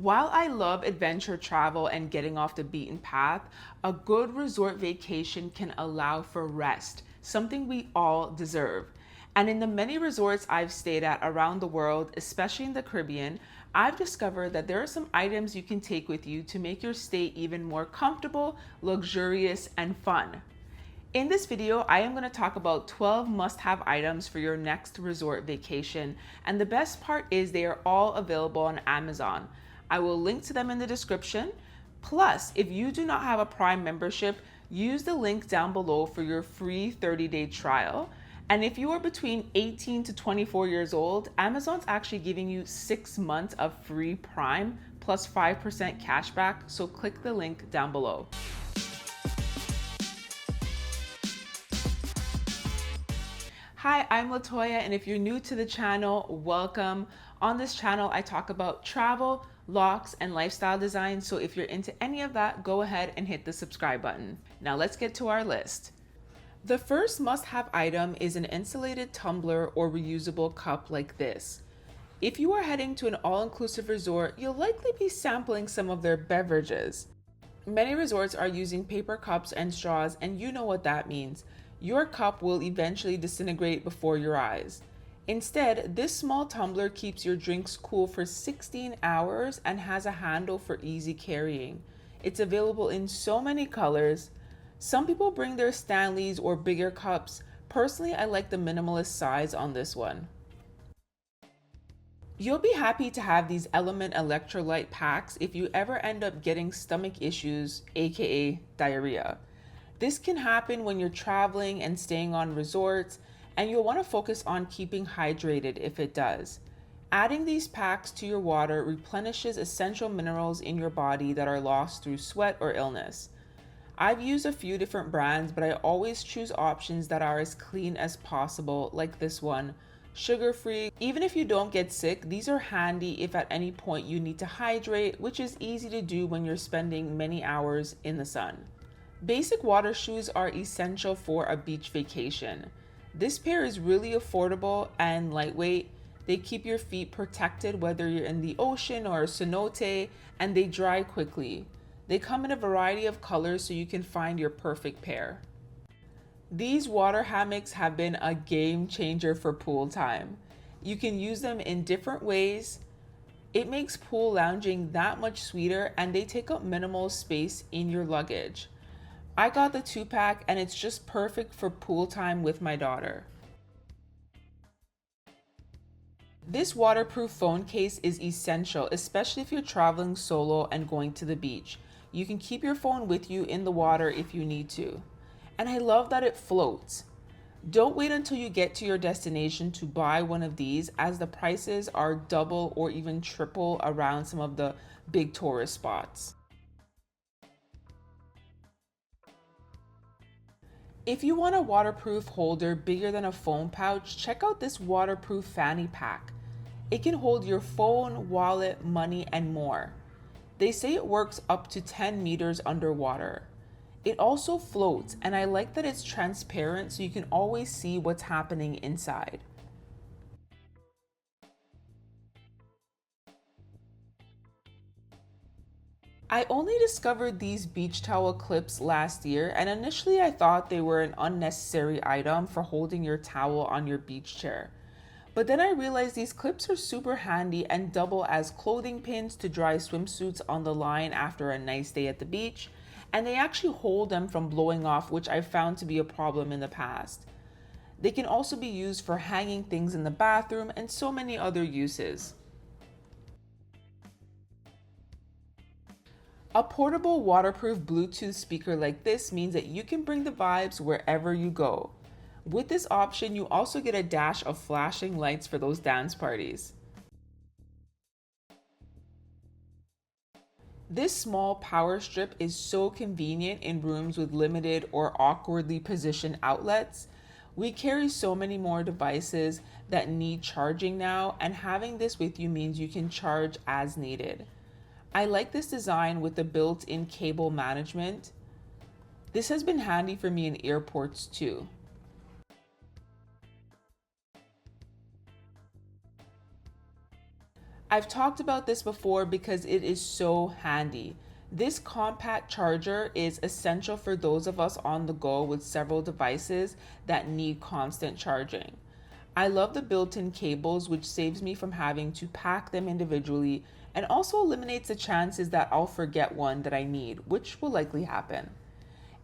While I love adventure travel and getting off the beaten path, a good resort vacation can allow for rest, something we all deserve. And in the many resorts I've stayed at around the world, especially in the Caribbean, I've discovered that there are some items you can take with you to make your stay even more comfortable, luxurious, and fun. In this video, I am going to talk about 12 must-have items for your next resort vacation, and the best part is they are all available on Amazon. I will link to them in the description. Plus, if you do not have a Prime membership, use the link down below for your free 30-day trial. And if you are between 18 to 24 years old, Amazon's actually giving you 6 months of free Prime plus 5% cashback, so click the link down below. Hi, I'm Latoya, and if you're new to the channel, welcome. On this channel, I talk about travel, locks, and lifestyle design, so if you're into any of that, go ahead and hit the subscribe button. Now let's get to our list. The first must-have item is an insulated tumbler or reusable cup like this. If you are heading to an all-inclusive resort, you'll likely be sampling some of their beverages. Many resorts are using paper cups and straws, and you know what that means. Your cup will eventually disintegrate before your eyes. Instead, this small tumbler keeps your drinks cool for 16 hours and has a handle for easy carrying. It's available in so many colors. Some people bring their Stanleys or bigger cups. Personally, I like the minimalist size on this one. You'll be happy to have these Element electrolyte packs if you ever end up getting stomach issues, aka diarrhea. This can happen when you're traveling and staying on resorts, and you'll want to focus on keeping hydrated if it does. Adding these packs to your water replenishes essential minerals in your body that are lost through sweat or illness. I've used a few different brands, but I always choose options that are as clean as possible, like this one. Sugar-free. Even if you don't get sick, these are handy if at any point you need to hydrate, which is easy to do when you're spending many hours in the sun. Basic water shoes are essential for a beach vacation. This pair is really affordable and lightweight. They keep your feet protected whether you're in the ocean or a cenote, and they dry quickly. They come in a variety of colors so you can find your perfect pair. These water hammocks have been a game changer for pool time. You can use them in different ways. It makes pool lounging that much sweeter, and they take up minimal space in your luggage. I got the 2-pack, and it's just perfect for pool time with my daughter. This waterproof phone case is essential, especially if you're traveling solo and going to the beach. You can keep your phone with you in the water if you need to. And I love that it floats. Don't wait until you get to your destination to buy one of these, as the prices are double or even triple around some of the big tourist spots. If you want a waterproof holder bigger than a phone pouch, check out this waterproof fanny pack. It can hold your phone, wallet, money, and more. They say it works up to 10 meters underwater. It also floats, and I like that it's transparent so you can always see what's happening inside. I only discovered these beach towel clips last year, and initially I thought they were an unnecessary item for holding your towel on your beach chair. But then I realized these clips are super handy and double as clothing pins to dry swimsuits on the line after a nice day at the beach, and they actually hold them from blowing off, which I found to be a problem in the past. They can also be used for hanging things in the bathroom and so many other uses. A portable waterproof Bluetooth speaker like this means that you can bring the vibes wherever you go. With this option, you also get a dash of flashing lights for those dance parties. This small power strip is so convenient in rooms with limited or awkwardly positioned outlets. We carry so many more devices that need charging now, and having this with you means you can charge as needed. I like this design with the built-in cable management. This has been handy for me in airports too. I've talked about this before because it is so handy. This compact charger is essential for those of us on the go with several devices that need constant charging. I love the built-in cables, which saves me from having to pack them individually and also eliminates the chances that I'll forget one that I need, which will likely happen.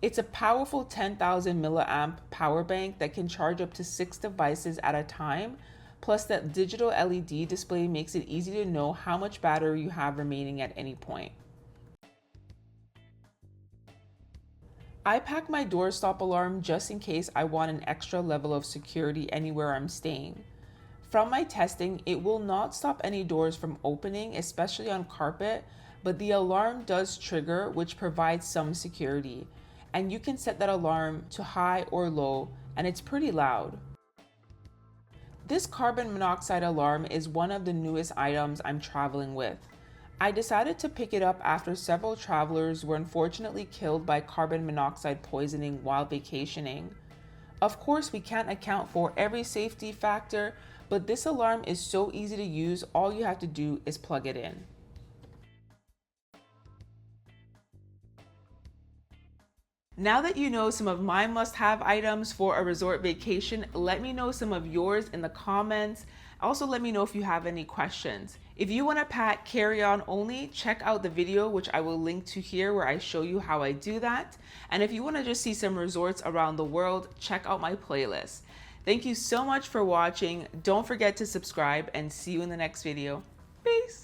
It's a powerful 10,000 milliamp power bank that can charge up to 6 devices at a time. Plus, that digital LED display makes it easy to know how much battery you have remaining at any point. I pack my doorstop alarm just in case I want an extra level of security anywhere I'm staying. From my testing, it will not stop any doors from opening, especially on carpet, but the alarm does trigger, which provides some security. And you can set that alarm to high or low, and it's pretty loud. This carbon monoxide alarm is one of the newest items I'm traveling with. I decided to pick it up after several travelers were unfortunately killed by carbon monoxide poisoning while vacationing. Of course, we can't account for every safety factor, but this alarm is so easy to use, all you have to do is plug it in. Now that you know some of my must-have items for a resort vacation, let me know some of yours in the comments. Also, let me know if you have any questions. If you want to pack carry-on only, check out the video, which I will link to here, where I show you how I do that. And if you want to just see some resorts around the world, check out my playlist. Thank you so much for watching. Don't forget to subscribe and see you in the next video. Peace.